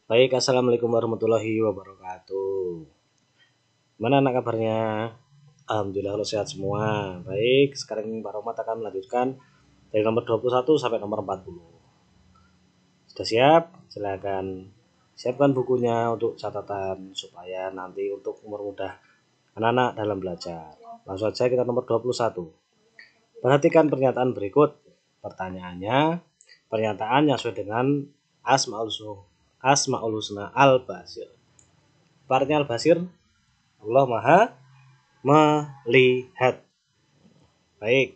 Baik, assalamualaikum warahmatullahi wabarakatuh. Mana anak kabarnya? Alhamdulillah kalau sehat semua. Baik, sekarang Pak Romat akan melanjutkan dari nomor 21 sampai nomor 40. Sudah siap? Silakan siapkan bukunya untuk catatan supaya nanti untuk mempermudah anak-anak dalam belajar. Langsung saja kita nomor 21. Perhatikan pernyataan berikut. Pertanyaannya, pernyataan yang sesuai dengan Asmaul Husna Al-Basir. Artinya Al-Basir, Allah Maha melihat. Baik,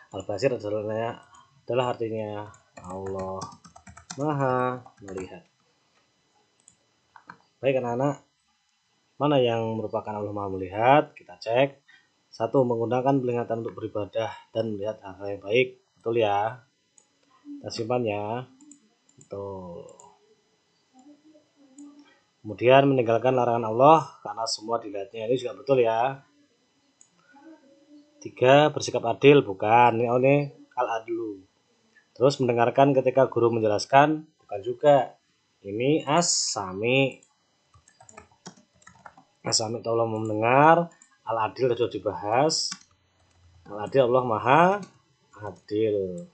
Al-Basir adalah artinya Allah Maha melihat. Baik anak-anak, mana yang merupakan Allah Maha melihat? Kita cek. 1. Menggunakan penglihatan untuk beribadah dan melihat hal-hal yang baik. Betul ya? Kita simpan ya. Betul. Kemudian meninggalkan larangan Allah karena semua dilihatnya. Ini juga betul ya. 3. Bersikap adil. Bukan. Ini al-adlu. Terus mendengarkan ketika guru menjelaskan. Bukan juga. Ini as-sami. As-sami itu Allah mendengar. Al-adil sudah dibahas. Al-adil Allah Maha adil.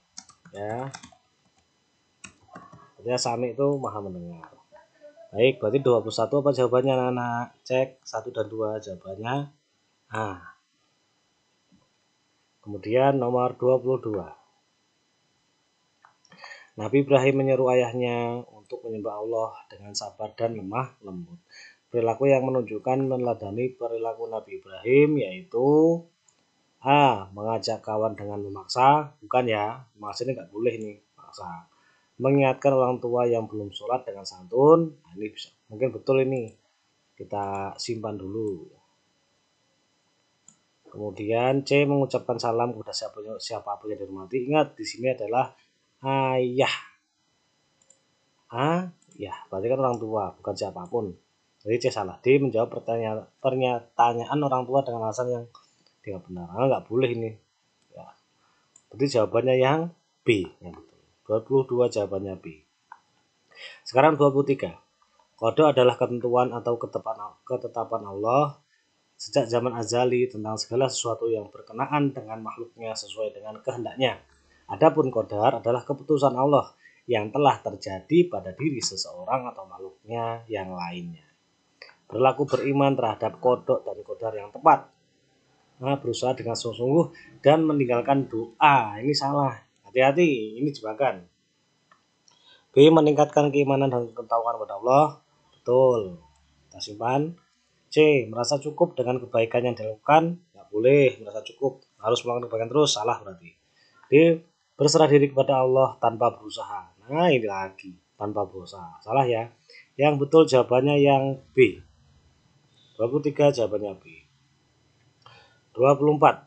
Ya. Artinya sami itu Maha mendengar. Baik, berarti 21 apa jawabannya anak-anak? Cek 1 dan 2 jawabannya A. Kemudian nomor 22. Nabi Ibrahim menyeru ayahnya untuk menyembah Allah dengan sabar dan lemah lembut. Perilaku yang menunjukkan meneladani perilaku Nabi Ibrahim yaitu A. Mengajak kawan dengan memaksa. Bukan ya, memaksa ini nggak boleh nih, maksa. Mengingatkan orang tua yang belum sholat dengan santun. Nah, ini bisa, mungkin betul ini. Kita simpan dulu. Kemudian C. Mengucapkan salam kepada siapapun yang dihormati. Ingat di sini adalah ayah. Ya, berarti kan orang tua, bukan siapapun. Jadi C salah. D. Menjawab pertanyaan orang tua dengan alasan yang tidak benar. Nggak boleh ini. Ya. Berarti jawabannya yang B. Yang betul. 22 jawabannya B. Sekarang 23. Qada adalah ketentuan atau ketetapan Allah sejak zaman azali tentang segala sesuatu yang berkenaan dengan makhluknya sesuai dengan kehendaknya. Adapun qadar adalah keputusan Allah yang telah terjadi pada diri seseorang atau makhluknya yang lainnya. Berlaku beriman terhadap qada dan qadar yang tepat. Berusaha dengan sungguh-sungguh dan meninggalkan doa. Ini salah. Hati-hati, ini jebakan. B. Meningkatkan keimanan dan ketakwaan kepada Allah. Betul. Kita simpan. C. Merasa cukup dengan kebaikan yang dilakukan. Nggak boleh merasa cukup. Harus melakukan kebaikan terus. Salah berarti. D. Berserah diri kepada Allah tanpa berusaha. Nah ini lagi. Tanpa berusaha. Salah ya. Yang betul jawabannya yang B. 23 jawabannya B. 24.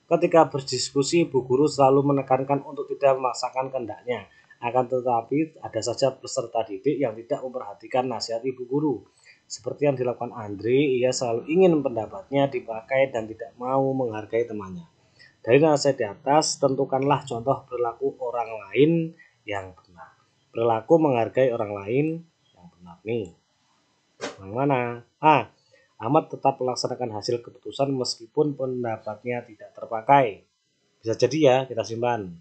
Ketika berdiskusi, Bu Guru selalu menekankan untuk tidak memaksakan kehendaknya. Akan tetapi ada saja peserta didik yang tidak memperhatikan nasihat Ibu Guru. Seperti yang dilakukan Andre, ia selalu ingin pendapatnya dipakai dan tidak mau menghargai temannya. Dari nasihat di atas, tentukanlah contoh perilaku orang lain yang benar. Perilaku menghargai orang lain yang benar nih. Yang mana? A. Ahmad tetap melaksanakan hasil keputusan meskipun pendapatnya tidak terpakai. Bisa jadi ya, kita simpan.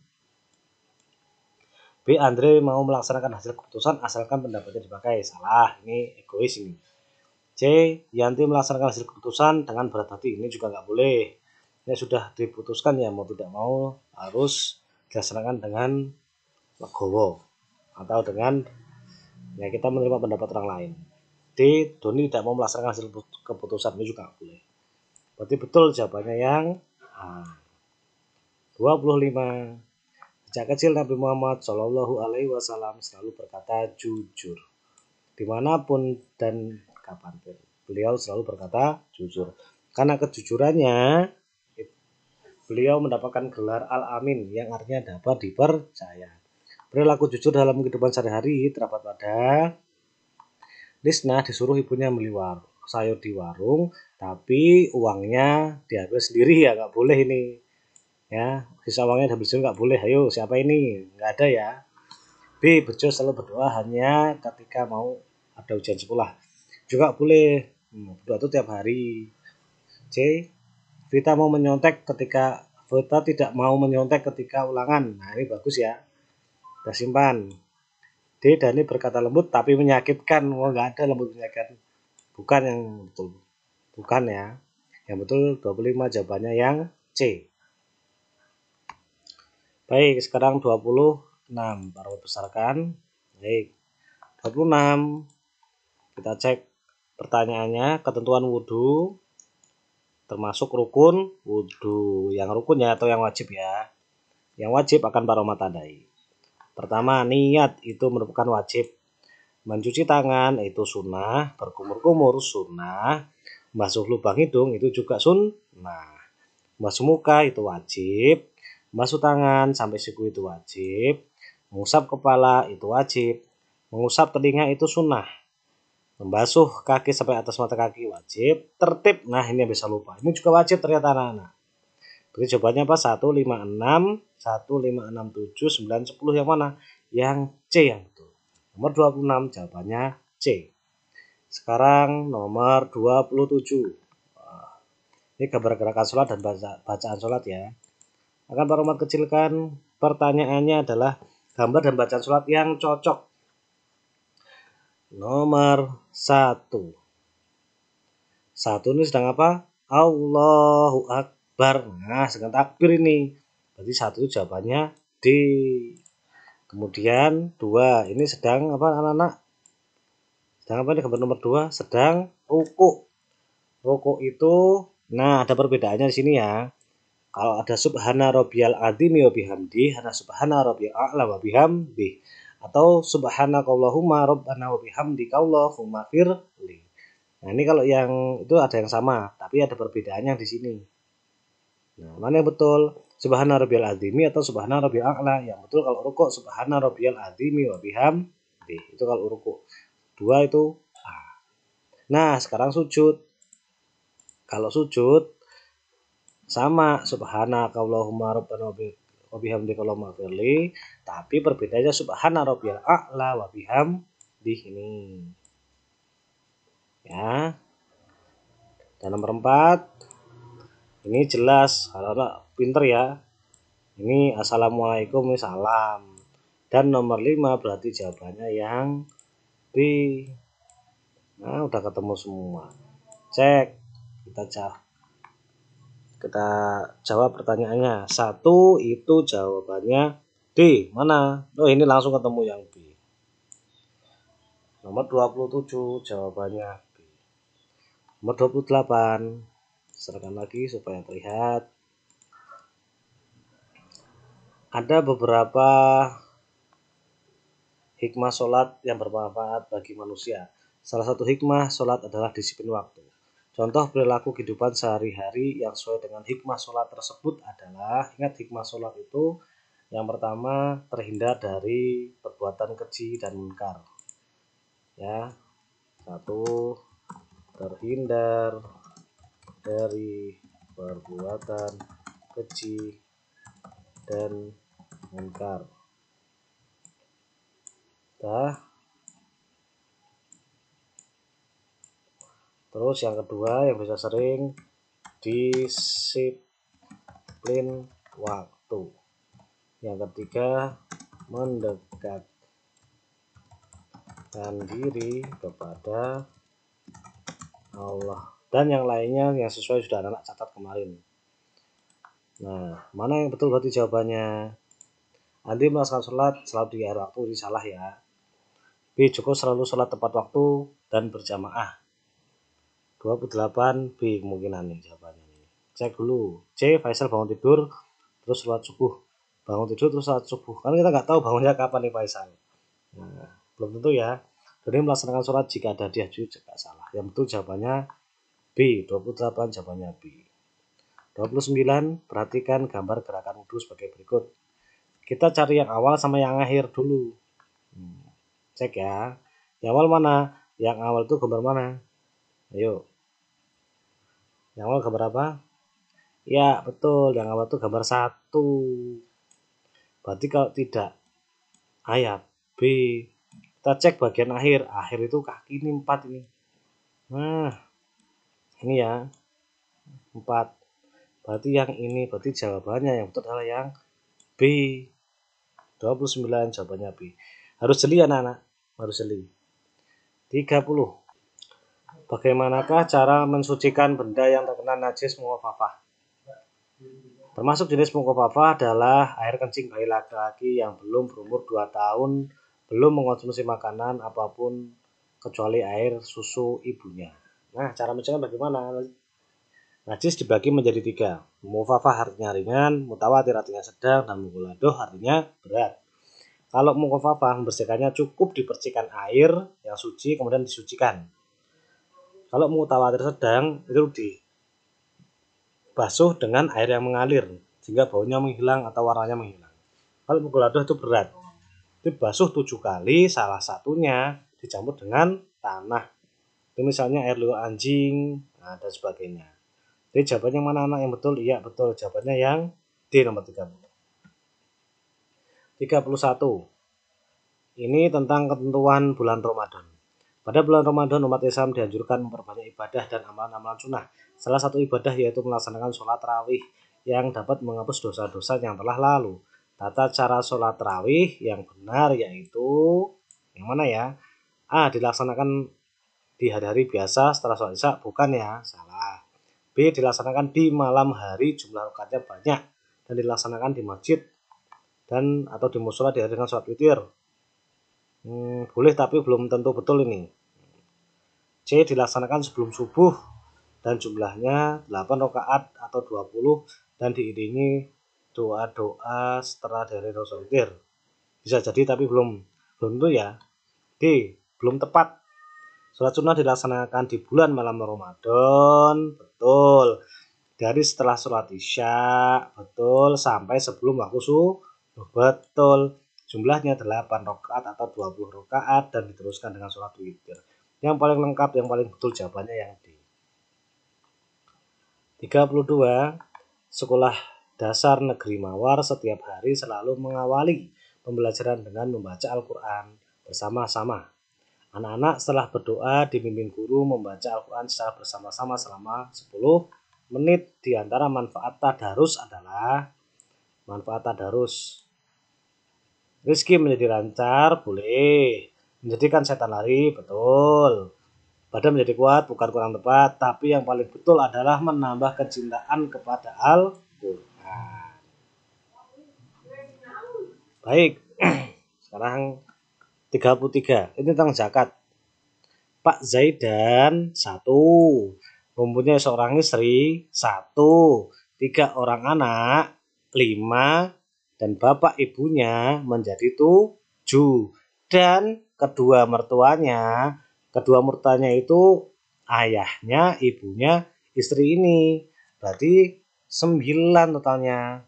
B. Andre mau melaksanakan hasil keputusan asalkan pendapatnya dipakai. Salah, ini egois ini. C. Yanti melaksanakan hasil keputusan dengan berat hati. Ini juga nggak boleh. Ini sudah diputuskan ya, mau tidak mau harus dilaksanakan dengan legowo atau dengan ya kita menerima pendapat orang lain. D. Doni tidak mau melaksanakan hasil keputusan. Ini juga nggak boleh. Berarti betul jawabannya yang A. 25. Sejak kecil Nabi Muhammad Shallallahu Alaihi Wasallam selalu berkata jujur. Dimanapun dan kapanpun beliau selalu berkata jujur. Karena kejujurannya beliau mendapatkan gelar Al-Amin yang artinya dapat dipercaya. Perilaku jujur dalam kehidupan sehari-hari terdapat pada Lisna disuruh ibunya beli sayur di warung, tapi uangnya diambil sendiri ya nggak boleh ini. Ya, sisa uangnya diambil sendiri nggak boleh. Ayo siapa ini? Nggak ada ya. B. B. Bejo selalu berdoa hanya ketika mau ada ujian sekolah. Juga boleh berdoa itu tiap hari. C. Vita tidak mau menyontek ketika ulangan. Nah, ini bagus ya. Kita simpan. D. Dani berkata lembut tapi menyakitkan. Nggak ada lembut menyakitkan. Bukan yang betul. Bukan ya. Yang betul 25 jawabannya yang C. Baik, sekarang 26. Baru besarkan. Baik. 26. Kita cek pertanyaannya. Ketentuan wudhu termasuk rukun wudhu. Yang rukun ya atau yang wajib ya. Yang wajib akan Pak tandai. Pertama, niat itu merupakan wajib. Mencuci tangan itu sunnah. Berkumur-kumur sunnah. Basuh lubang hidung itu juga sunnah. Basuh muka itu wajib. Basuh tangan sampai siku itu wajib. Mengusap kepala itu wajib. Mengusap telinga itu sunnah. Membasuh kaki sampai atas mata kaki wajib. Tertib, nah ini yang bisa lupa. Ini juga wajib ternyata anak-anak. Berarti jawabannya apa? 1, 5, 6, 1, 5, 6, 7, 9, 10 yang mana? Yang C yang betul. Nomor 26 jawabannya C. Sekarang nomor 27. Ini gambar gerakan sholat dan bacaan sholat ya. Akan Pak Romat kecilkan. Pertanyaannya adalah gambar dan bacaan sholat yang cocok. Nomor 1. 1 ini sedang apa? Allahu Akbar. Nah, sedang takbir ini. Berarti 1 itu jawabannya D. Kemudian 2. Ini sedang apa anak-anak? Sedang apa ini gambar nomor 2? Sedang ruku. Ruku itu, nah ada perbedaannya di sini ya. Kalau ada subhana rabbiyal azimi wa bihamdi, ada subhana rabbiyal a'la wa bihamdi, atau subhanakallahumma rabbana wa bihamdika allahumma firli. Nah, ini kalau yang itu ada yang sama, tapi ada perbedaannya di sini. Nah, mana yang betul? Subhana rabbiyal azimi atau subhana rabbiyal a'la? Yang betul kalau ruku subhana rabbiyal azimi wa bihamdi. Itu kalau ruku. 2 itu A. Nah, sekarang sujud. Kalau sujud sama subhanaka Allahumma rabbana wa bihamdika Allahumma firli, tapi perbedaannya subhana rabbiyal a'la wa bihamdih ini. Ya. Dan nomor 4 ini jelas, anak pinter ya. Ini assalamualaikum, ini salam. Dan nomor 5 berarti jawabannya yang B. Nah, udah ketemu semua. Cek. Kita jawab pertanyaannya. 1 itu jawabannya D. Mana? Oh, ini langsung ketemu yang B. Nomor 27 jawabannya B. Nomor 28. Serahkan lagi supaya terlihat. Ada beberapa hikmah sholat yang bermanfaat bagi manusia. Salah satu hikmah sholat adalah disiplin waktu. Contoh perilaku kehidupan sehari-hari yang sesuai dengan hikmah sholat tersebut adalah, ingat hikmah sholat itu yang pertama terhindar dari perbuatan keji dan munkar. Ya, 1 terhindar dari perbuatan keji dan munkar. Terus yang kedua yang bisa sering disiplin waktu. Yang ketiga mendekatkan diri kepada Allah. Dan yang lainnya yang sesuai sudah anak catat kemarin. Nah, mana yang betul berarti jawabannya? Andi melaksanakan sholat selalu di akhir waktu, ini salah ya. B. Joko selalu sholat tepat waktu dan berjamaah. 28 B kemungkinan nih jawabannya nih. Cek dulu. C. Faisal bangun tidur terus sholat subuh. Bangun tidur terus sholat subuh. Kan kita nggak tahu bangunnya kapan nih Faisal. Nah, belum tentu ya. Jadi melaksanakan sholat jika ada dia juga salah. Yang betul jawabannya B. 28 jawabannya B. 29 perhatikan gambar gerakan wudhu sebagai berikut. Kita cari yang awal sama yang akhir dulu. Cek ya. Yang awal mana? Yang awal itu gambar mana? Ayo. Yang awal gambar apa? Ya, betul. Yang awal itu gambar 1. Berarti kalau tidak ayat, B. Kita cek bagian akhir. Akhir itu kaki ini 4 ini. Nah, ini ya 4. Berarti yang ini, berarti jawabannya yang betul adalah yang B. 29 jawabannya B. Harus jeli anak-anak, harus jeli. 30. Bagaimanakah cara mensucikan benda yang terkena najis mukhafafah? Termasuk jenis mukhafafah adalah air kencing bayi laki-laki yang belum berumur 2 tahun, belum mengonsumsi makanan apapun kecuali air susu ibunya. Nah, cara mensucikan bagaimana? Najis dibagi menjadi 3. Mukhafafah artinya ringan, mutawatir artinya sedang, dan mughaladoh artinya berat. Kalau mukhafafah membersihkannya cukup dipercikan air yang suci kemudian disucikan. Kalau mutawatir sedang itu dibasuh dengan air yang mengalir sehingga baunya menghilang atau warnanya menghilang. Kalau mughaladoh itu berat, itu basuh 7 kali, salah satunya dicampur dengan tanah. Itu misalnya air liur anjing, dan sebagainya. Jadi jawabannya mana anak yang betul? Iya betul, jawabannya yang D nomor 30. 31. Ini tentang ketentuan bulan Ramadan. Pada bulan Ramadan umat Islam dianjurkan memperbanyak ibadah dan amalan-amalan sunnah. Salah satu ibadah yaitu melaksanakan sholat tarawih yang dapat menghapus dosa-dosa yang telah lalu. Tata cara sholat tarawih yang benar yaitu yang mana ya? A. Dilaksanakan di hari-hari biasa setelah sholat isya, bukan ya, salah. B. Dilaksanakan di malam hari, jumlah rakaatnya banyak dan dilaksanakan di masjid dan atau di musola di hari dengan sholat witir. Boleh tapi belum tentu betul ini. C. Dilaksanakan sebelum subuh dan jumlahnya 8 rakaat atau 20 dan diiringi doa-doa setelah dari sholat witir. Bisa jadi tapi belum tentu ya. D. Belum tepat. Sholat sunnah dilaksanakan di bulan malam Ramadan, betul. Dari setelah sholat isya, betul, sampai sebelum waktu subuh, betul. Jumlahnya 8 rakaat atau 20 rakaat dan diteruskan dengan sholat witir. Yang paling lengkap, yang paling betul jawabannya yang D. 32. Sekolah Dasar Negeri Mawar setiap hari selalu mengawali pembelajaran dengan membaca Al-Quran bersama-sama. Anak-anak setelah berdoa dibimbing guru membaca Al-Quran secara bersama-sama selama 10 menit. Di antara manfaat tadarus adalah manfaat tadarus. Rizki menjadi lancar, boleh. Menjadikan setan lari, betul. Badan menjadi kuat, bukan kurang tepat. Tapi yang paling betul adalah menambah kecintaan kepada Al-Quran. Baik, sekarang 33. Ini tentang zakat. Pak Zaidan 1, mempunyai seorang istri 1, 3 orang anak 5, dan bapak ibunya menjadi 7, dan kedua mertuanya itu ayahnya, ibunya, istri ini, berarti 9 totalnya.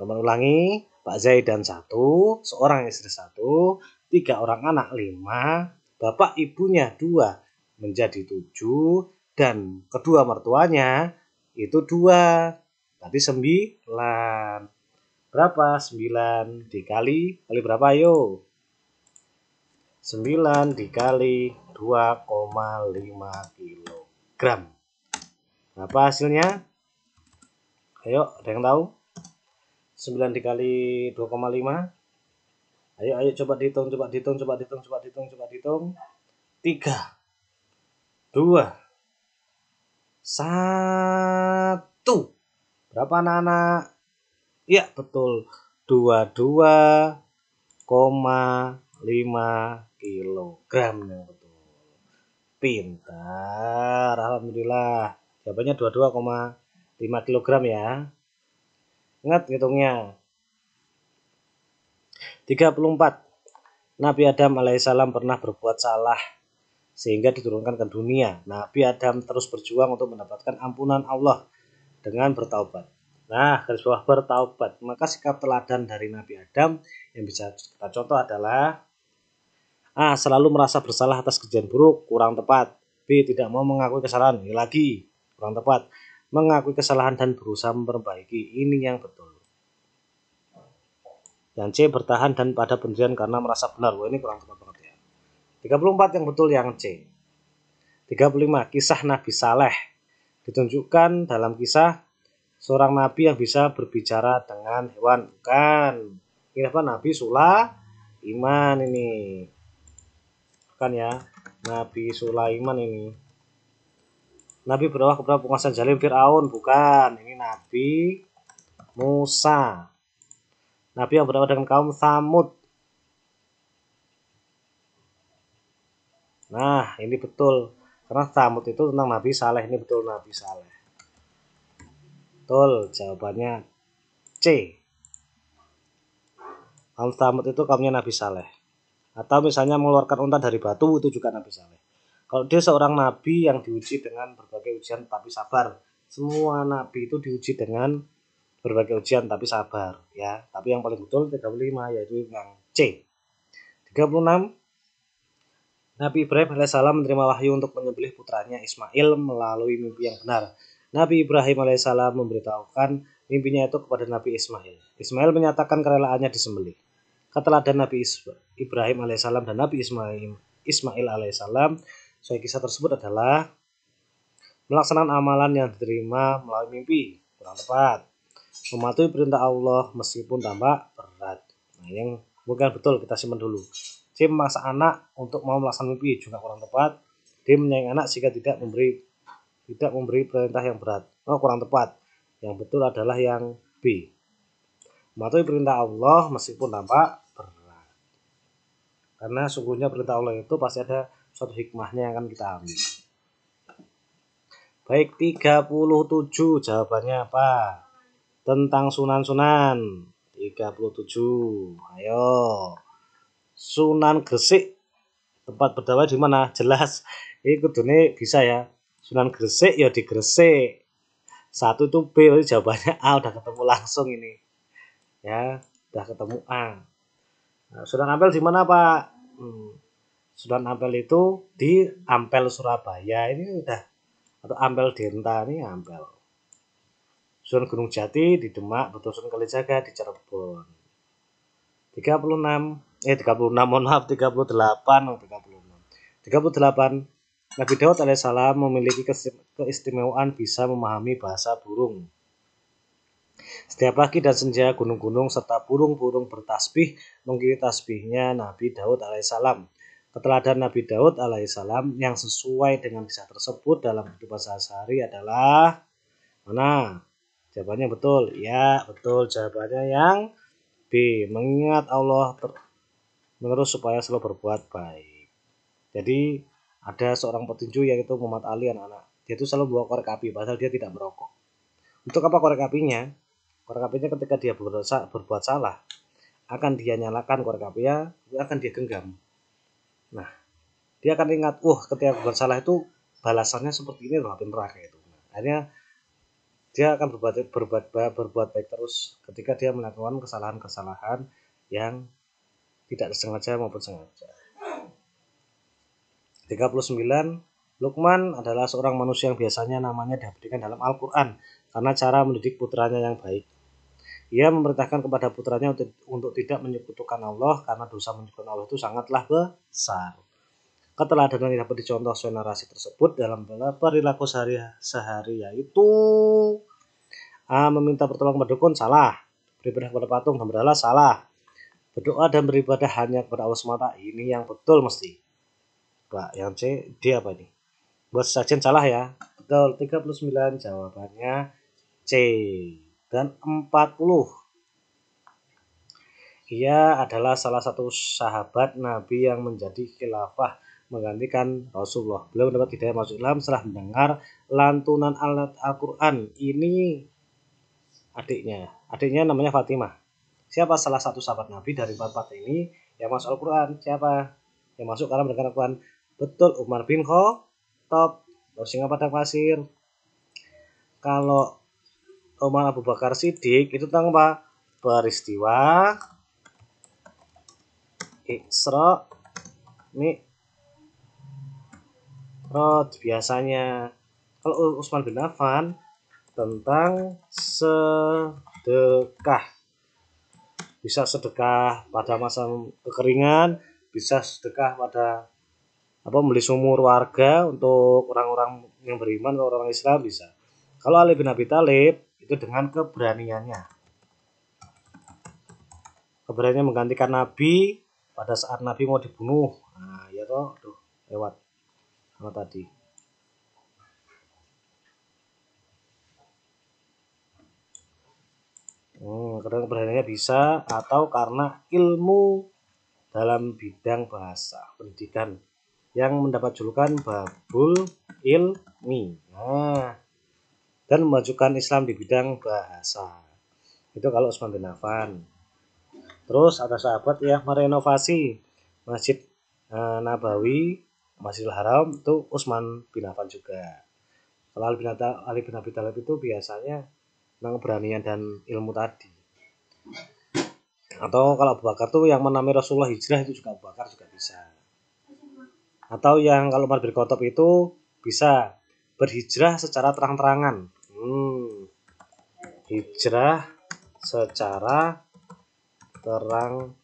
Ulangi, Pak Zaidan 1, seorang istri 1, 3 orang anak 5, bapak ibunya 2 menjadi 7, dan kedua mertuanya itu 2, berarti 9. Berapa? 9 dikali berapa ayo? 9 dikali 2,5 kilogram. Berapa hasilnya? Ayo, ada yang tahu? 9 dikali 2,5. Ayo coba dihitung. 3, 2, 1. Berapa anak-anak? Ya, betul. 22,5 kilogram yang betul. Pintar, alhamdulillah. Jawabannya 22,5 kilogram ya. Ingat hitungnya. 34. Nabi Adam alaihissalam pernah berbuat salah sehingga diturunkan ke dunia. Nabi Adam terus berjuang untuk mendapatkan ampunan Allah dengan bertaubat. Nah, garis bawah bertaubat. Maka sikap teladan dari Nabi Adam yang bisa kita contoh adalah A. Selalu merasa bersalah atas kejadian buruk, kurang tepat. B. Tidak mau mengakui kesalahan, lagi kurang tepat. Mengakui kesalahan dan berusaha memperbaiki, ini yang betul. Yang C, bertahan dan pada pendirian karena merasa benar. Wah, ini kurang tepat banget ya. 34 yang betul yang C. 35, kisah Nabi Saleh. Ditunjukkan dalam kisah seorang nabi yang bisa berbicara dengan hewan. Bukan. Ini apa? Nabi Sulaiman ini. Bukan ya. Nabi Sulaiman ini. Nabi berdakwah kepada penguasa zalim Fir'aun. Bukan. Ini Nabi Musa. Nabi yang berdakwah dengan kaum Tsamud. Nah, ini betul. Karena Tsamud itu tentang Nabi Saleh. Ini betul Nabi Saleh. Betul, jawabannya C. Kaum Tsamud itu kaumnya Nabi Saleh. Atau misalnya mengeluarkan unta dari batu, itu juga Nabi Saleh. Kalau dia seorang nabi yang diuji dengan berbagai ujian tapi sabar. Semua nabi itu diuji dengan berbagai ujian tapi sabar, ya. Tapi yang paling betul 35 yaitu yang C. 36, Nabi Ibrahim alaihissalam menerima wahyu untuk menyembelih putranya Ismail melalui mimpi yang benar. Nabi Ibrahim alaihissalam memberitahukan mimpinya itu kepada Nabi Ismail. Ismail menyatakan kerelaannya disembelih. Keteladan Nabi Ibrahim alaihissalam dan Nabi Ismail alaihissalam sesuai kisah tersebut adalah melaksanakan amalan yang diterima melalui mimpi. Kurang tepat. Mematuhi perintah Allah meskipun tampak berat. Nah, yang bukan betul kita simpan dulu. C, memaksa anak untuk mau melaksanakan mimpi, juga kurang tepat. D, menyayangi anak jika tidak memberi perintah yang berat. Oh, kurang tepat. Yang betul adalah yang B. Mematuhi perintah Allah meskipun tampak berat. Karena sungguhnya perintah Allah itu pasti ada suatu hikmahnya yang akan kita ambil. Baik, 37 jawabannya apa? Tentang sunan-sunan. 37. Ayo. Sunan Gresik, tempat berdakwah di mana? Jelas. Ini kudune bisa ya. Sunan Gresik ya di Gresik. 1 itu B, jawabannya A, udah ketemu langsung ini. Ya, udah ketemu A. Nah, Sunan Ampel di mana, Pak? Sunan Ampel itu di Ampel Surabaya. Ini udah, atau Ampel Denta ini Ampel. Sunan Gunung Jati di Demak, betul. Sunan Kalijaga di Cirebon. 36, mohon maaf, 38. Nabi Daud alaihissalam memiliki keistimewaan bisa memahami bahasa burung. Setiap pagi dan senja gunung-gunung serta burung-burung bertasbih mengikuti tasbihnya Nabi Daud alaihissalam. Keteladan Nabi Daud alaihissalam yang sesuai dengan kisah tersebut dalam kehidupan sehari-hari adalah mana? Jawabannya betul. Ya, betul. Jawabannya yang B. Mengingat Allah menerus supaya selalu berbuat baik. Jadi ada seorang petinju yaitu Muhammad Ali anak-anak. Dia itu selalu bawa korek api padahal dia tidak merokok. Untuk apa korek apinya? Korek apinya ketika dia berbuat salah akan dia nyalakan korek apinya, akan dia genggam. Nah, dia akan ingat, ketika berbuat salah itu balasannya seperti ini loh, api neraka itu. Akhirnya dia akan berbuat baik terus ketika dia melakukan kesalahan-kesalahan yang tidak sengaja maupun sengaja. 39. Luqman adalah seorang manusia yang biasanya namanya diabadikan dalam Al-Quran karena cara mendidik putranya yang baik. Ia memerintahkan kepada putranya untuk tidak menyekutukan Allah karena dosa menyekutukan Allah itu sangatlah besar. Keteladanan yang dapat dicontoh sesuai narasi tersebut dalam perilaku sehari-hari yaitu A. Meminta pertolongan kepada dukun, salah. Beribadah kepada patung dan berhala, salah. Berdoa dan beribadah hanya kepada Allah semata, ini yang betul mesti. Pak, yang C, D apa ini? Buat sesajen salah ya. Betul, 39 jawabannya C. Dan 40. Ia adalah salah satu sahabat Nabi yang menjadi khilafah menggantikan Rasulullah. Beliau mendapat hidayah masuk Islam setelah mendengar lantunan Al-Quran. Ini adiknya namanya Fatimah. Siapa salah satu sahabat Nabi dari empat ini yang masuk Al-Quran? Siapa yang masuk karena mendengar Al-Quran? Betul, Umar bin Khattab. Singa Padang Pasir. Kalau Umar Abu Bakar Siddiq itu tentang apa? Peristiwa Isra Mi'raj biasanya. Kalau Utsman bin Affan tentang sedekah. bisa sedekah pada masa kekeringan, bisa sedekah pada membeli sumur warga untuk orang-orang yang beriman, orang Islam bisa. Kalau Ali bin Abi Thalib itu dengan keberaniannya menggantikan Nabi pada saat Nabi mau dibunuh. Nah, ya toh, lewat sama tadi. Karena keberaniannya bisa, atau karena ilmu dalam bidang bahasa pendidikan yang mendapat julukan Babul Ilmi. Nah, dan memajukan Islam di bidang bahasa. Itu kalau Utsman bin Affan. Terus ada sahabat yang merenovasi Masjid Nabawi, Masjidil Haram, itu Utsman bin Affan juga. Kalau Ali bin Abi Thalib itu biasanya tentang keberanian dan ilmu tadi. Atau kalau Abu Bakar tuh yang menamai Rasulullah hijrah, itu juga Abu Bakar juga bisa. Atau yang kalau Umar bin Khattab itu bisa berhijrah secara terang-terangan. Hijrah secara terang-terangan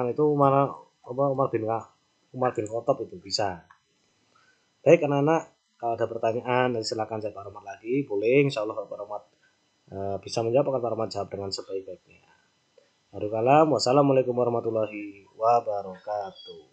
itu Umar bin Khattab itu bisa. Baik anak-anak, kalau ada pertanyaan silakan chat Pak Rahmat lagi, boleh. Insya Allah Pak Rahmat bisa menjawab, akan Pak Rahmat jawab dengan sebaik-baiknya. Wassalamualaikum warahmatullahi wabarakatuh.